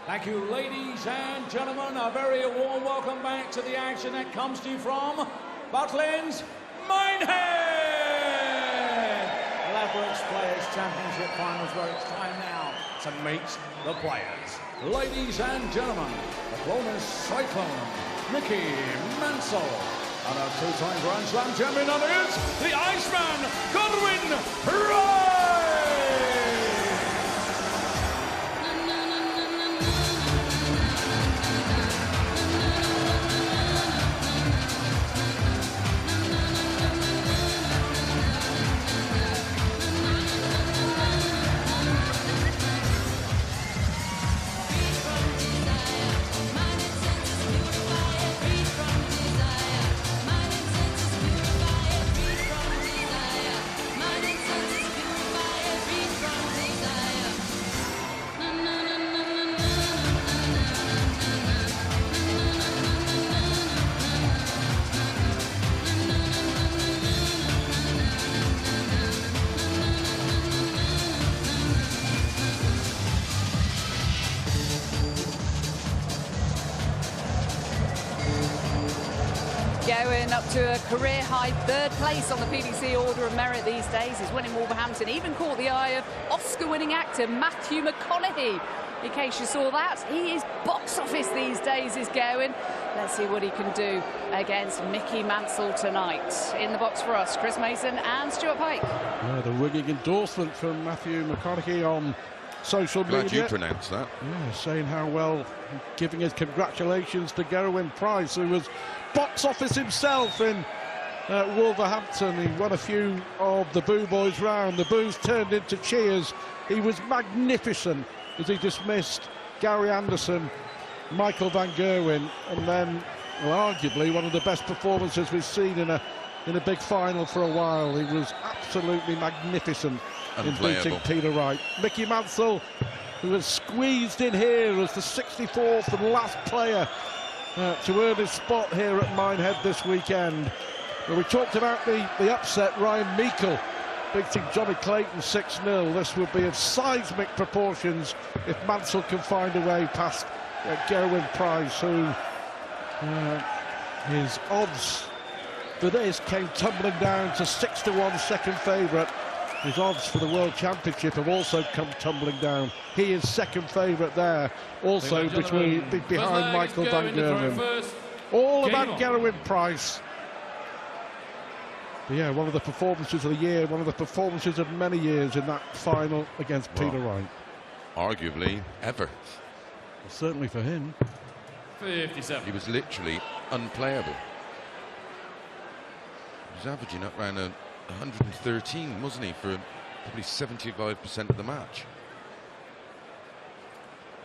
Thank you, ladies and gentlemen. A very warm welcome back to the action that comes to you from Butlins, Minehead! Ladbrokes Players Championship Finals, where it's time now to meet the players. Ladies and gentlemen, the Clonus Cyclone, Mickey Mansell, and our two-time Grand Slam champion, that is the Iceman, Godwin Price! Going up to a career-high third place on the PDC Order of Merit these days. He's winning Wolverhampton, even caught the eye of Oscar-winning actor Matthew McConaughey. In case you saw that, he is box office these days, is Gowan. Let's see what he can do against Mickey Mansell tonight. In the box for us, Chris Mason and Stuart Pike. Yeah, the ringing endorsement from Matthew McConaughey on social media. Glad you pronounced that. Yeah, saying how well, giving his congratulations to Gerwyn Price, who was box office himself in Wolverhampton. He won a few of the boo boys round. The boos turned into cheers. He was magnificent as he dismissed Gary Anderson, Michael van Gerwen, and then, well, arguably one of the best performances we've seen in a big final for a while. He was absolutely magnificent in beating Peter Wright. Mickey Mansell, who was squeezed in here as the 64th and last player to earn his spot here at Minehead this weekend. Well, we talked about the upset, Ryan Meikle beating Johnny Clayton 6-0. This would be of seismic proportions if Mansell can find a way past Gerwyn Price, who his odds for this came tumbling down to 6-1 second favourite. His odds for the World Championship have also come tumbling down. He is second favourite there, also behind Michael van Gerwen. All about Gerwyn Price. But yeah, one of the performances of the year, one of the performances of many years in that final against Peter Wright. Arguably ever. Well, certainly for him. 57. He was literally unplayable. He was averaging up around 113, wasn't he, for probably 75% of the match.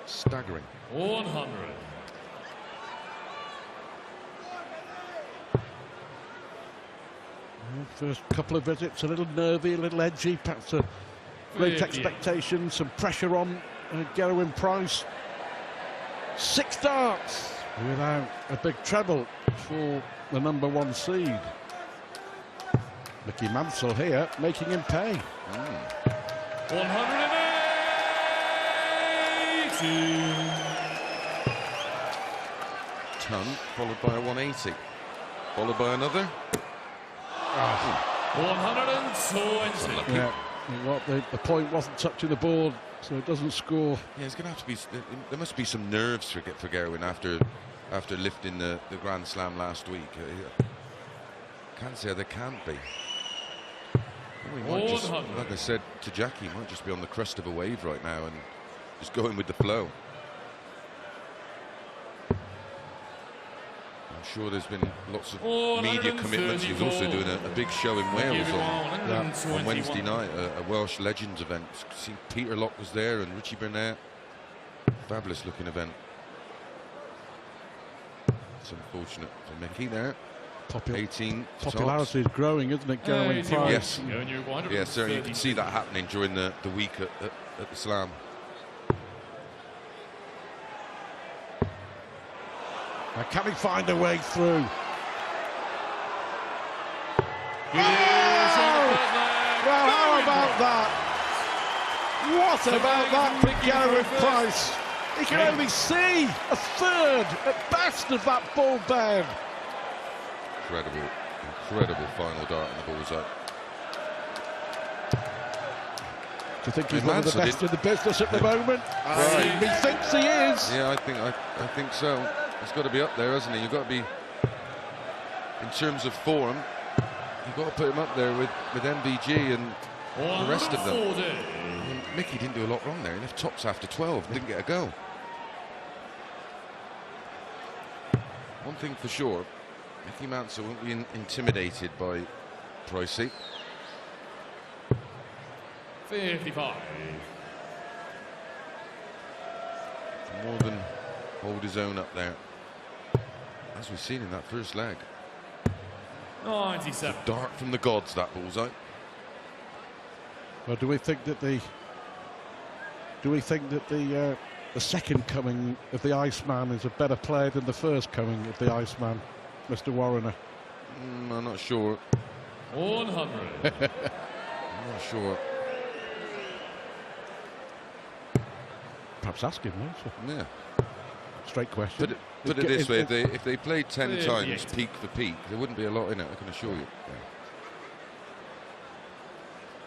Staggering. 100. First couple of visits, a little nervy, a little edgy, perhaps a great expectation, some pressure on Gerwyn Price. 6 darts without a big treble for the #1 seed. Mickey Mansell here, making him pay. 180. Ton, followed by a 180. Followed by another. 120. Yeah, the point wasn't touching the board, so it doesn't score. Yeah, it's going to have to be. There must be some nerves for Gerwyn after lifting the Grand Slam last week. Can't say there can't be. He might just, like I said to Jackie, he might just be on the crest of a wave right now and just going with the flow. I'm sure there's been lots of media commitments. He was also doing a big show in Wales on Wednesday night, a Welsh Legends event. See, Peter Locke was there and Richie Burnett. Fabulous looking event. It's unfortunate for Mickey there. 18 Popularity is growing, isn't it, Gerwyn Price? Yes. Yeah, certainly you can see that happening during the week at the Slam. Now, can he find a way through? Well, how about that? What about that for Gerwyn Price? He can only see a third at best of that ball band. Incredible final dart in the bullseye. Do you think he's one of the best in the business at the moment? Right. He thinks he is. Yeah, I think so. He's got to be up there, hasn't he? You've got to be, in terms of form, you've got to put him up there with MVG and the rest of them. I mean, Mickey didn't do a lot wrong there. He left tops after 12, didn't get a go. One thing for sure, Mickey Mansell won't be intimidated by Pricey. 55. More than hold his own up there, as we've seen in that first leg. 97. Dart from the gods, that bullseye. Well, do we think that the second coming of the Iceman is a better player than the first coming of the Iceman, Mr. Warrener? I'm not sure. 100. I'm not sure. Perhaps ask him, won't you? Yeah. Straight question. Put it this way: if they played 10 times peak for peak, there wouldn't be a lot in it. I can assure you.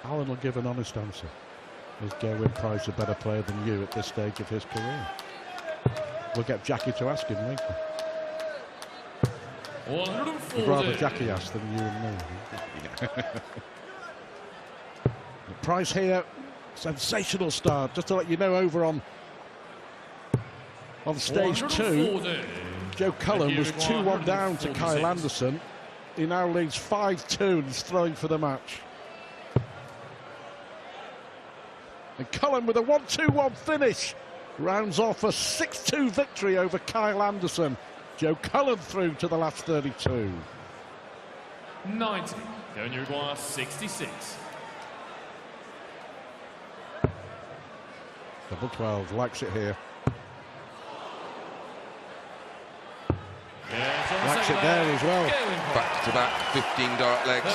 Alan will give an honest answer. Is Gerwyn Price a better player than you at this stage of his career? We'll get Jackie to ask him later. 140. I'd rather Jackie ask than you and me. Price here, sensational start. Just to let you know, over on stage 2, Joe Cullen was 2-1 down to Kyle Anderson. He now leads 5-2 and is throwing for the match. And Cullen with a 1-2-1 finish rounds off a 6-2 victory over Kyle Anderson. Joe Cullen through to the last 32. 90. Going Uruguay 66. Double 12, likes it here. Likes it there as well. Back to back 15 dart legs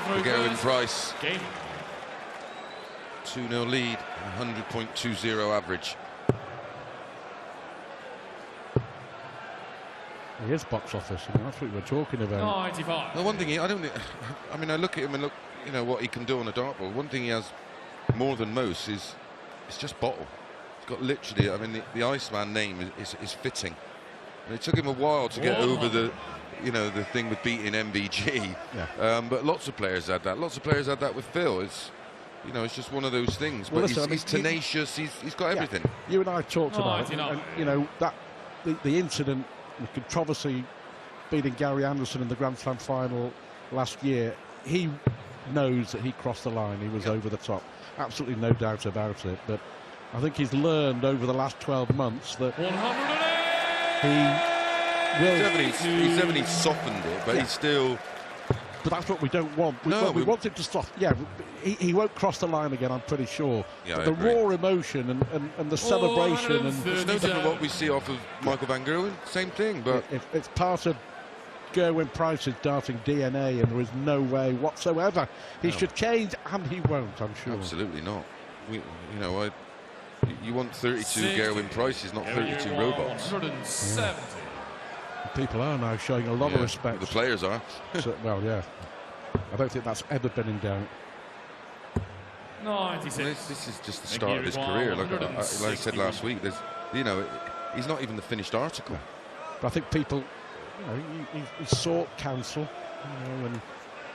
for Gerwyn Price. 2-0 lead, 100.20 average. He is box office, and that's what we're talking about. 95. The one thing I mean, I look at him and look, you know, what he can do on a dartboard. One thing he has more than most is it's just bottle. He's got literally, I mean, the Iceman name is fitting. And it took him a while to get over the, you know, the thing with beating MVG. Yeah. But lots of players had that. Lots of players had that with Phil. It's, you know, it's just one of those things. Well, but listen, he's tenacious. He's got everything. You and I talked about it, and you know that the incident, the controversy, beating Gary Anderson in the Grand Slam final last year. He knows that he crossed the line. He was over the top. Absolutely no doubt about it. But I think he's learned over the last 12 months that 108. he will. He's definitely softened it, but he's still. But that's what we don't want. We want him to stop. Yeah, he won't cross the line again, I'm pretty sure. Yeah, but the raw emotion and the celebration, and it's no different what we see off of Michael van Gerwen. Same thing, but it's part of Gerwyn Price's darting DNA, and there is no way whatsoever he should change, and he won't, I'm sure. Absolutely not. You know, you want 32 Gerwyn Prices, not 32 robots. 170. People are now showing a lot of respect. The players are. So, well, yeah. I don't think that's ever been in doubt. 96. Well, this is just the start of his career. Like I said last week, there's, you know, he's not even the finished article. But I think people, you know, he sought counsel, you know, and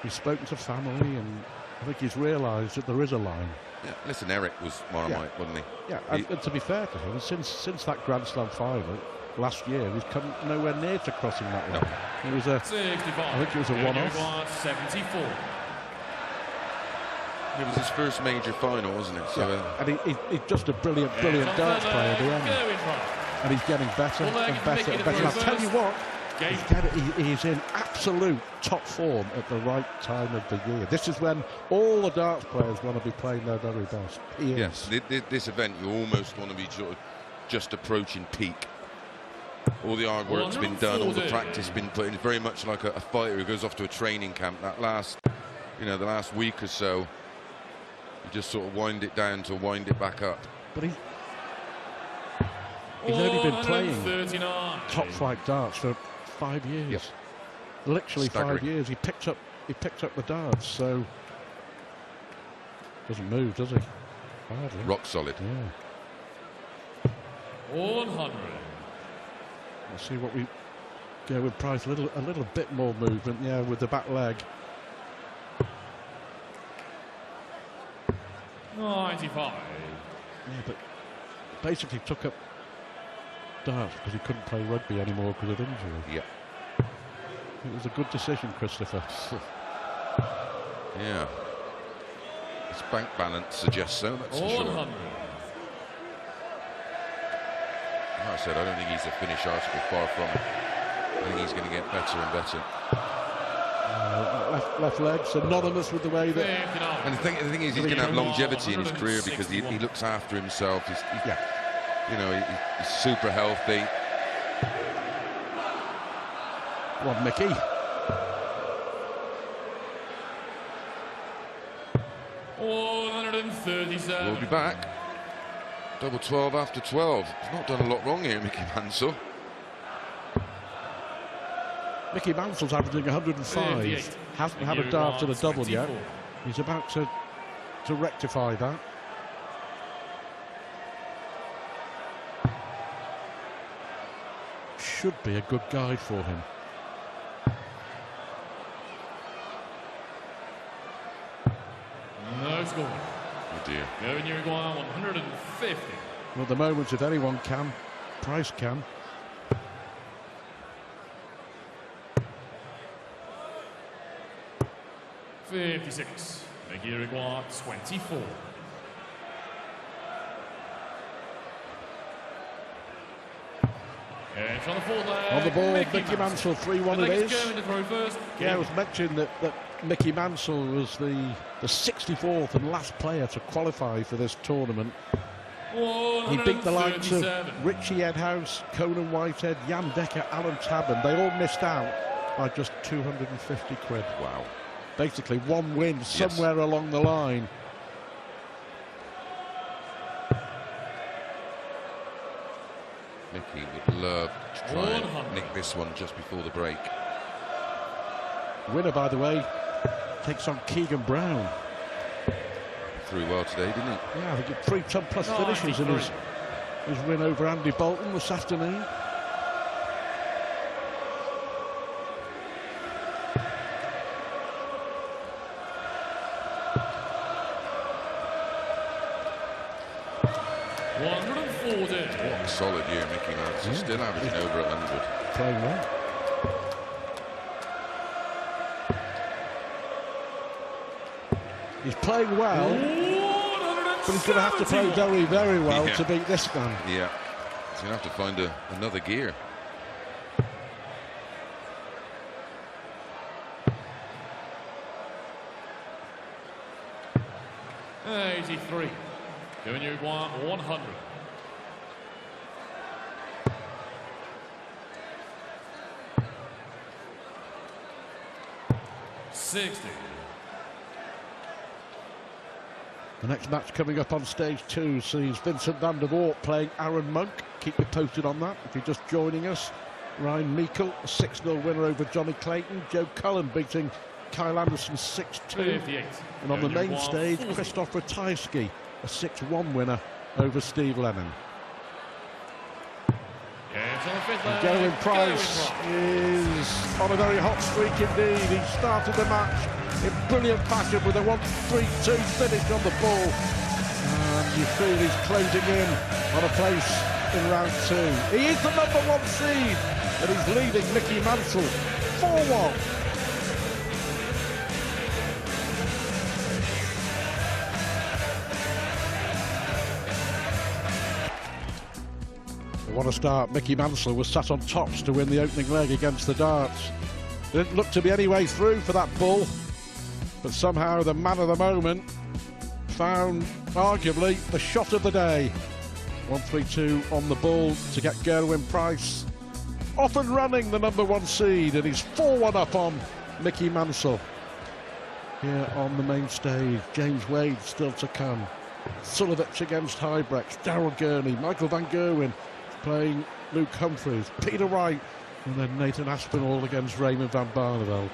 he's spoken to family, and I think he's realised that there is a line. Yeah, listen, Eric was Marmite, wasn't he? Yeah, and to be fair to him, since that Grand Slam final last year, he's come nowhere near to crossing that line. It was a, 65. I think it was a one-off. 74. It was his first major final, wasn't it? So, and he's just a brilliant darts player at the end. And he's getting better and better and better. And I'll tell you what, he's in absolute top form at the right time of the year. This is when all the darts players want to be playing their very best. Yes, this event, you almost want to be sort of just approaching peak. All the hard work's been done, all the practice been put in. Very much like a fighter who goes off to a training camp. That last, you know, the last week or so, you just sort of wind it down to wind it back up. But He's only been playing 139. top flight darts for 5 years. Yep. Literally Staggering. 5 years. He picked up the darts, so doesn't move, does he? Hardly. Rock solid. Yeah. 100. Let's see what we go with Price. A little bit more movement, yeah, with the back leg. 95. Yeah, but basically took up darts because he couldn't play rugby anymore because of injury. Yeah. It was a good decision, Christopher. Yeah. His bank balance suggests so, that's for sure. 100. Like I said, I don't think he's a finished article, far from it. I think he's going to get better and better. Left leg, synonymous with the way that... 59. And the thing is, he's going to have longevity in his career because he looks after himself. You know, he's super healthy. Come on, Mickey. $137. We'll be back. Double 12 after 12. He's not done a lot wrong here, Mickey Mansell. Mickey Mansell's averaging 105. 38. Hasn't had a dart to the double yet. He's about to rectify that. Should be a good guide for him. No score. Oh dear. Going Uruguay 150. Well, at the moment, if anyone can, Price can. $56. Make Uruguay 24. And on the forward leg, On the ball, Mickey Mansell, 3-1 it is. Going to throw first. Yeah, it was mentioned that Mickey Mansell was the 64th and last player to qualify for this tournament. He beat the likes of Richie Edhouse, Conan Whitehead, Jan Decker, Alan Tabben. They all missed out by just 250 quid. Wow. Basically one win somewhere along the line. Mickey would love to try and nick this one just before the break. Winner, by the way, takes on Keegan Brown. Threw well today, didn't he? Yeah, I think he 3 ton plus finishes in his win over Andy Bolton this afternoon. What a solid year, Mickey Mansell. Still averaging over 100. Playing well. He's playing well, but he's going to have to play very, very well to beat this man. Yeah. He's going to have to find another gear. $83. Going Uruguay 100. $60. The next match coming up on stage 2 sees Vincent van der Voort playing Aaron Monk. Keep you posted on that if you're just joining us. Ryan Meikle, a 6-0 winner over Johnny Clayton. Joe Cullen beating Kyle Anderson 6-2. 58. And on the main stage, Christoph Ratajski, a 6-1 winner over Steve Lennon. Gerwyn Price is on a very hot streak indeed. He started the match in brilliant fashion with a 1-3-2 finish on the ball. And you feel he's closing in on a place in round 2. He is the #1 seed, and he's leading Mickey Mansell 4-1. What a start. Mickey Mansell was sat on tops to win the opening leg against the darts. Didn't look to be any way through for that bull, but somehow the man of the moment found arguably the shot of the day. 1-3-2 on the bull to get Gerwyn Price off and running, the #1 seed, and he's 4-1 up on Mickey Mansell. Here on the main stage, James Wade still to come. Sulovic against Hybrex, Daryl Gurney, Michael van Gerwen, playing Luke Humphries, Peter Wright, and then Nathan Aspinall against Raymond van Barneveld.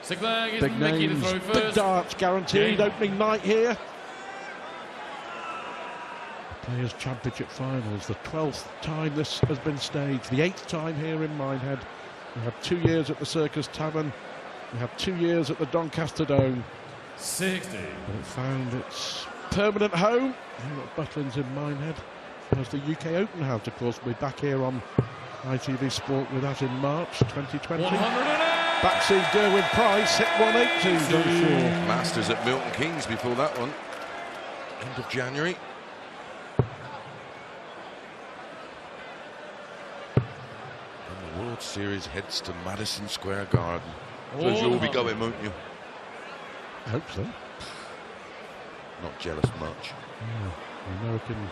Stick leg is Big Mickey to names, throw big first. darts guaranteed. Game. Opening night here. Players' Championship Finals, the 12th time this has been staged, the 8th time here in Minehead. We had 2 years at the Circus Tavern, we had 2 years at the Doncaster Dome. 60. And it found its permanent home here at Butlins in Minehead, as the UK Open has. Of course, we'll be back here on ITV Sport with us in March 2020. 108. Backseat Derwin Price hit 180, very sure. Masters at Milton Keynes before that one. End of January. And the World Series heads to Madison Square Garden. Suppose you'll be going, won't you? I hope so. Not jealous much. Yeah, the American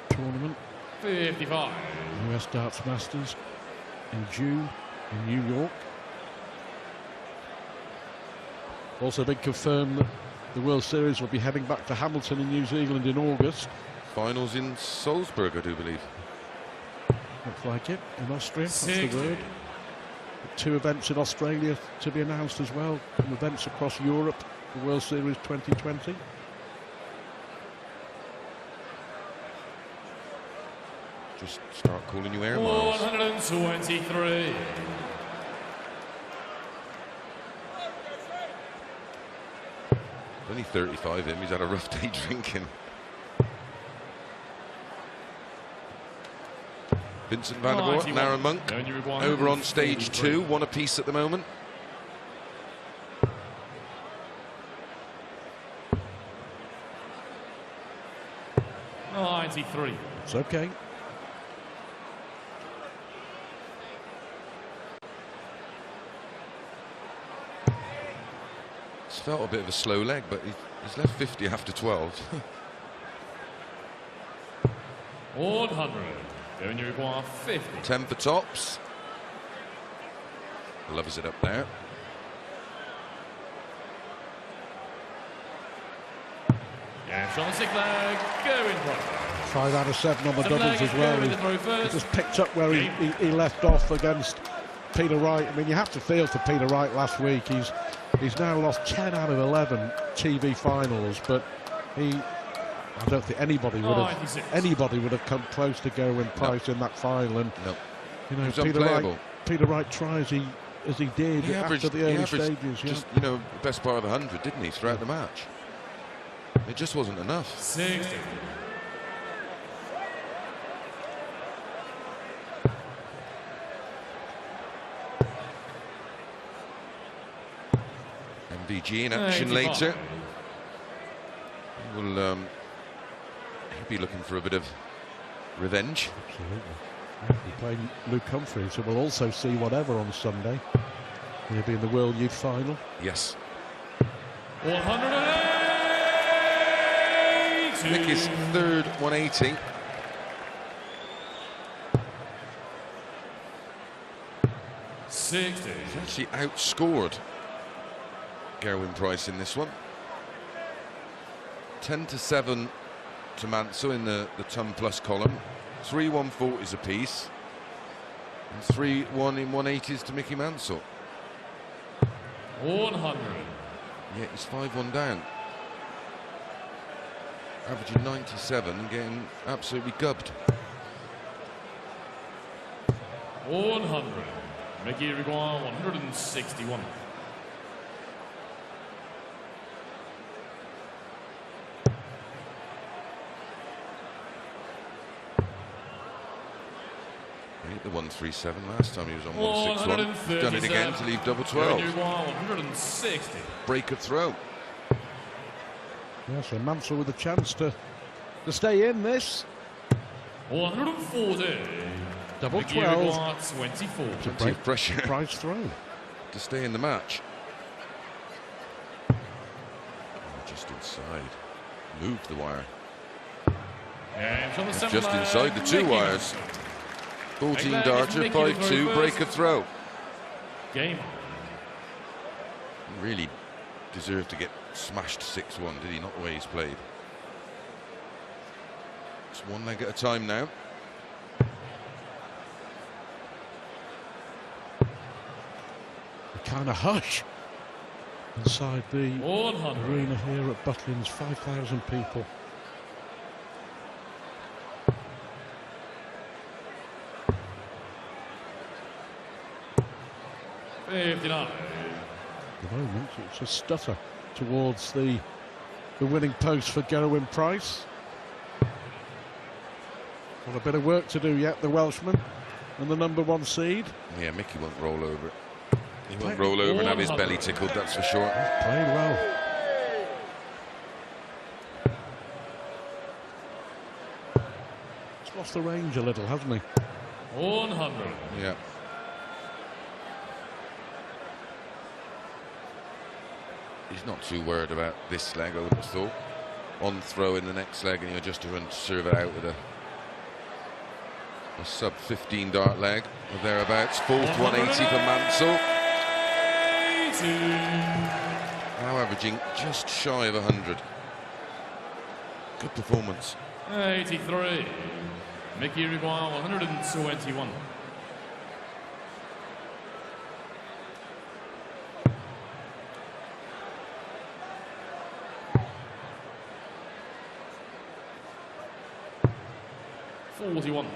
tournament, 55. US Darts Masters in June in New York. Also been confirmed that the World Series will be heading back to Hamilton in New Zealand in August. Finals in Salzburg, I do believe. Looks like it, in Austria, that's the 60. word. 2 events in Australia to be announced as well, and events across Europe, the World Series 2020. Just start calling you air miles. 123. Only 35 him, he's had a rough day drinking. Vincent van der Voort and Aaron Monk over on stage 2, 1 apiece at the moment. $93. It's okay. It's felt a bit of a slow leg, but he's left 50 after 12. 100. Going to require 50. 10 for tops. Loves it up there. Yeah, on the sick leg. Going right. 5 out of 7 on the Seven doubles leg as is well. going He to throw first. just picked up where he left off against Peter Wright. I mean, you have to feel for Peter Wright last week. He's now lost 10 out of 11 TV finals, but I don't think anybody would have come close to Gerwyn Price in that final. And No. you know, He was unplayable. Peter Wright tries as he did He after the early stages. Just, you know, the best part of 100, didn't he, throughout the match? It just wasn't enough. 60. MVG in action 85. later. He'll be looking for a bit of revenge. Absolutely. We're playing Luke Humphries, who will also see whatever on Sunday. He'll be in the World Youth Final. Yes. 108. Nicky's third 180. $60. He's actually outscored Gerwyn Price in this one. 10-7 to Mansell in the Ton Plus column. 3 140s apiece. And 3 1 in 180s to Mickey Mansell. 100. Yeah, he's 5-1 down. Averaging 97 and getting absolutely gubbed. 100. Mickey Riguan, 161. He hit the 137 last time he was on 161. Done it again to leave double 12. 160. Break of throw. Yeah, so Mansell with a chance to stay in this. 140. Double Mickey 12. Riguan, 24. Plenty of pressure Price throw. to stay in the match. Just inside. Moved the wire. And from the seven Just leg, inside the 2 Mickey wires. Mansell. 14 Leg darter, is Mickey to 5-2, throw break first. of throw. Game. Really deserved to get smashed 6-1, did he? Not the way he's played. It's one leg at a time now. A kind of hush inside the 100. arena here at Butlins, 5,000 people. $59. At the moment, it's a stutter towards the winning post for Gerwyn Price. Got a bit of work to do yet, the Welshman and the #1 seed. Yeah, Mickey won't roll over it. He won't roll over and have his belly tickled, that's for sure. Played well. He's lost the range a little, hasn't he? 100. Yeah. He's not too worried about this leg, I would have thought. On throw in the next leg, and he'll just run to serve it out with a sub 15 dart leg or thereabouts. Fourth 180 for Mansell. Now averaging just shy of 100. Good performance. 83. Mickey Uruguay 121. $41.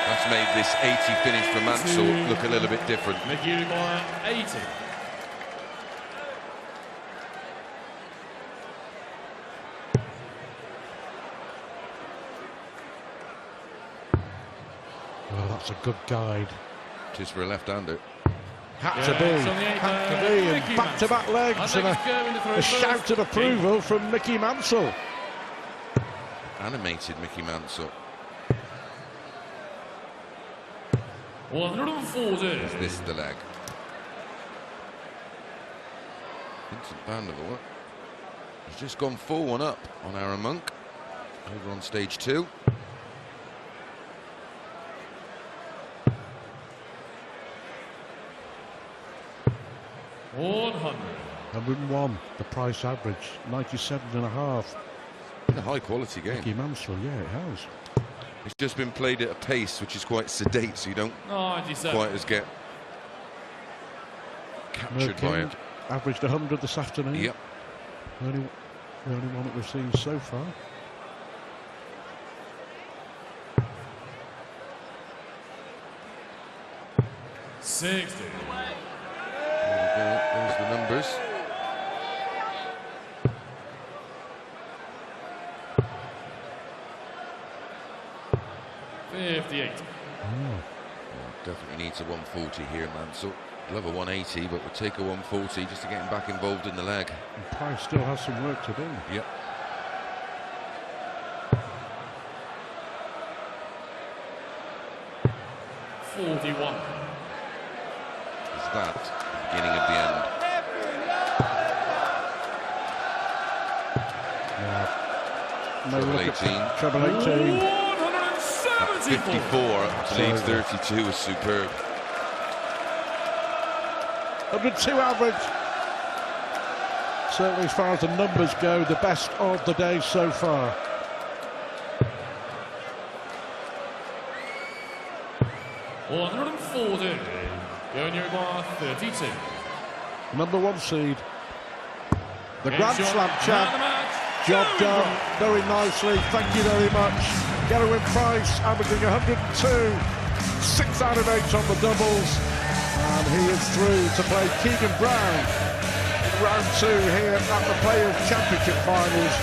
That's made this 80 finish for Mansell look a little bit different. Mickey Uruguay 80. Well, that's a good guide. Just for a left-hander. Had to be, and back-to-back legs, and a shout of approval from Mickey Mansell. Animated Mickey Mansell. 140. Is this the leg? Vincent Vandervoort has just gone 4-1 up on Aaron Monk over on stage 2. $101, the price average, 97.5. A high quality game. Mickey Mansell, yeah, it has. It's just been played at a pace which is quite sedate, so you don't 97. quite as get captured by it. Averaged 100 this afternoon. Yep. The only one that we've seen so far. There we go. There's the numbers. $58. Definitely needs a 140 here, Mansell. Love a 180, but we'll take a 140 just to get him back involved in the leg. And Price still has some work to do. Yep. $41. Is that the beginning of the end? Yeah. Treble 18. Treble 18. 174. 54 leaves 32 was superb. 102 average. Certainly, as far as the numbers go, the best of the day so far. $140. Going Uruguay 32. #1 seed. The Game Grand shot, Slam man champ. of the match, Job Gerwyn done Price. very nicely. Thank you very much. Gerwyn Price averaging 102. 6 out of 8 on the doubles. And he is through to play Keegan Brown in round 2 here at the Players' Championship Finals.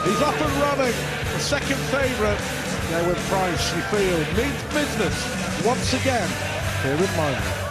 He's up and running. The second favourite. Gerwyn Price, you feel, means business once again here in Miami.